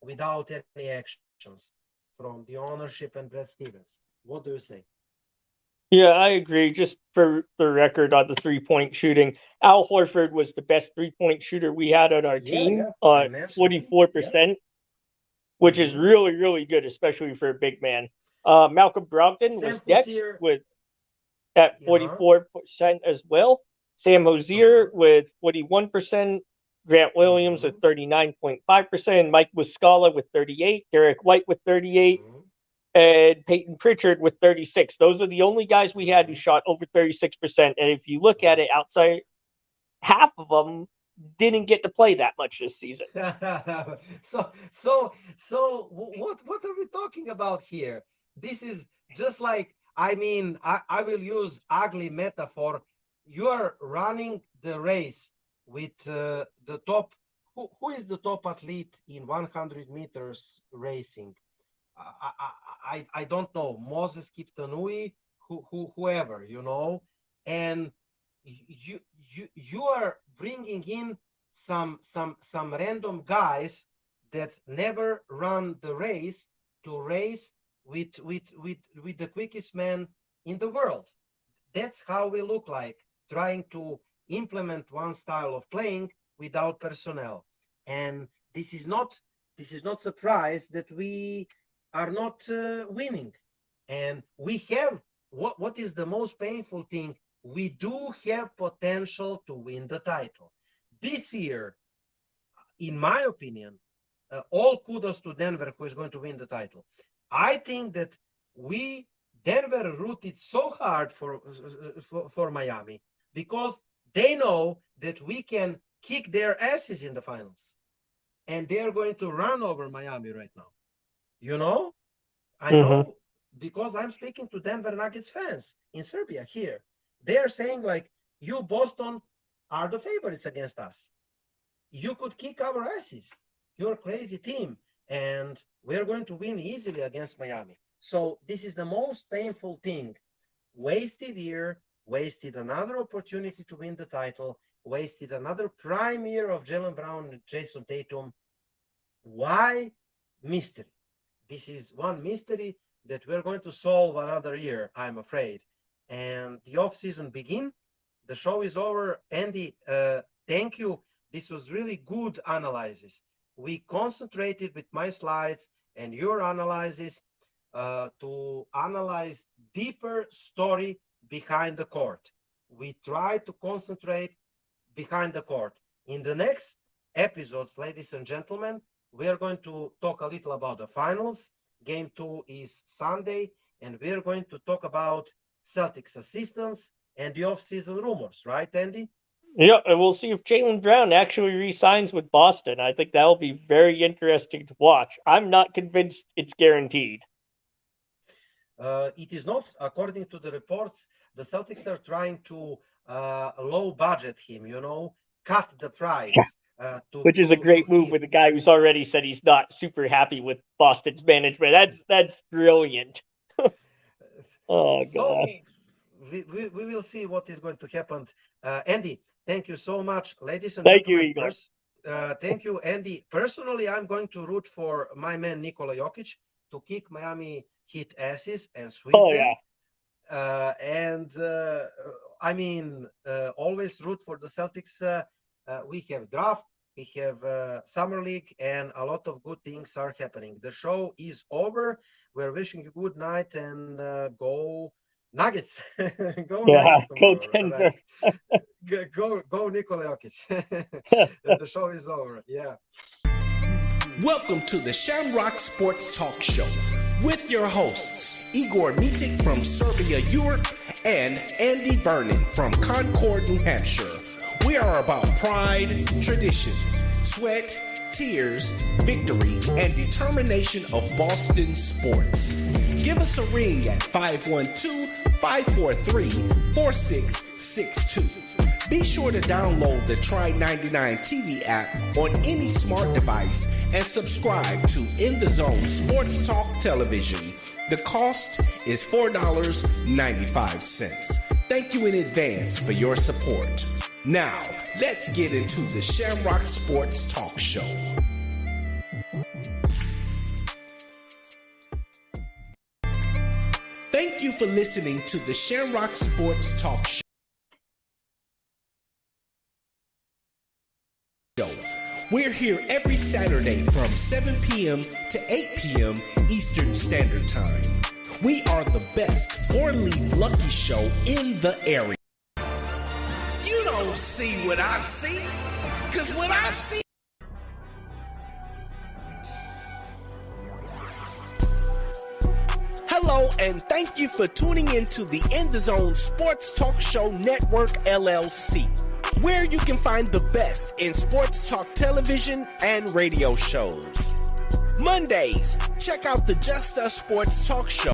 without any actions from the ownership and Brad Stevens. What do you say? Yeah, I agree. Just for the record on the 3-point shooting, Al Horford was the best 3-point shooter we had on our team, 44%, which is really, really good, especially for a big man. Malcolm Brogdon was next at 44% as well. Sam Hozier with 41%. Grant Williams with 39.5%. Mike Muscala with 38. Derek White with 38. And Peyton Pritchard with 36. Those are the only guys we had who shot over 36%. And if you look at it outside, half of them didn't get to play that much this season. So what are we talking about here? This is just like, I will use ugly metaphor. You are running the race with the top. Who is the top athlete in 100 meters racing? I don't know, Moses Kiptanui, whoever, and you are bringing in some random guys that never run the race to race with the quickest man in the world. That's how we look like, trying to implement one style of playing without personnel. And this is not surprise that we are not winning. And we have, what is the most painful thing? We do have potential to win the title. This year, in my opinion, all kudos to Denver, who is going to win the title. I think that Denver rooted so hard for Miami because they know that we can kick their asses in the finals. And they are going to run over Miami right now. You know? I know because I'm speaking to Denver Nuggets fans in Serbia here. They are saying, like, you, Boston, are the favorites against us. You could kick our asses. You're a crazy team. And we're going to win easily against Miami. So this is the most painful thing. Wasted year, wasted another opportunity to win the title, wasted another prime year of Jaylen Brown and Jason Tatum. Why? Mystery. This is one mystery that we're going to solve another year, I'm afraid. And the off-season begin. The show is over. Andy, thank you. This was really good analysis. We concentrated with my slides and your analysis to analyze deeper story behind the court. We try to concentrate behind the court. In the next episodes, ladies and gentlemen, we are going to talk a little about the finals. Game 2 is Sunday, and we are going to talk about Celtics assistants and the off-season rumors, right, Andy? Yeah, and we'll see if Jaylen Brown actually re-signs with Boston. I think that'll be very interesting to watch. I'm not convinced it's guaranteed. It is not, according to the reports. The Celtics are trying to low budget him, cut the price. Which is a great move with a guy who's already said he's not super happy with Boston's management. That's brilliant. Oh, God. We will see what is going to happen. Andy, thank you so much. Ladies and gentlemen. Thank you, Igor. Thank you, Andy. Personally, I'm going to root for my man, Nikola Jokic, to kick Miami Heat asses and sweep them. Yeah. Always root for the Celtics. We have draft, we have summer league, and a lot of good things are happening. The show is over. We're wishing you good night and go Nuggets. Nuggets tomorrow. Go Denver. Right. go Nikola Jokic. The show is over. Yeah. Welcome to the Shamrock Sports Talk Show with your hosts, Igor Mitic from Serbia, Europe, and Andy Vernon from Concord, New Hampshire. We are about pride, tradition, sweat, tears, victory, and determination of Boston sports. Give us a ring at 512-543-4662. Be sure to download the Try 99 TV app on any smart device and subscribe to In the Zone Sports Talk Television. The cost is $4.95. Thank you in advance for your support. Now, let's get into the Shamrock Sports Talk Show. Thank you for listening to the Shamrock Sports Talk Show. We're here every Saturday from 7 p.m. to 8 p.m. Eastern Standard Time. We are the best four-leaf lucky show in the area. You don't see what I see, because what I see... Hello, and thank you for tuning in to the In the Zone Sports Talk Show Network, LLC, where you can find the best in sports talk television and radio shows. Mondays, check out the Just Us Sports Talk Show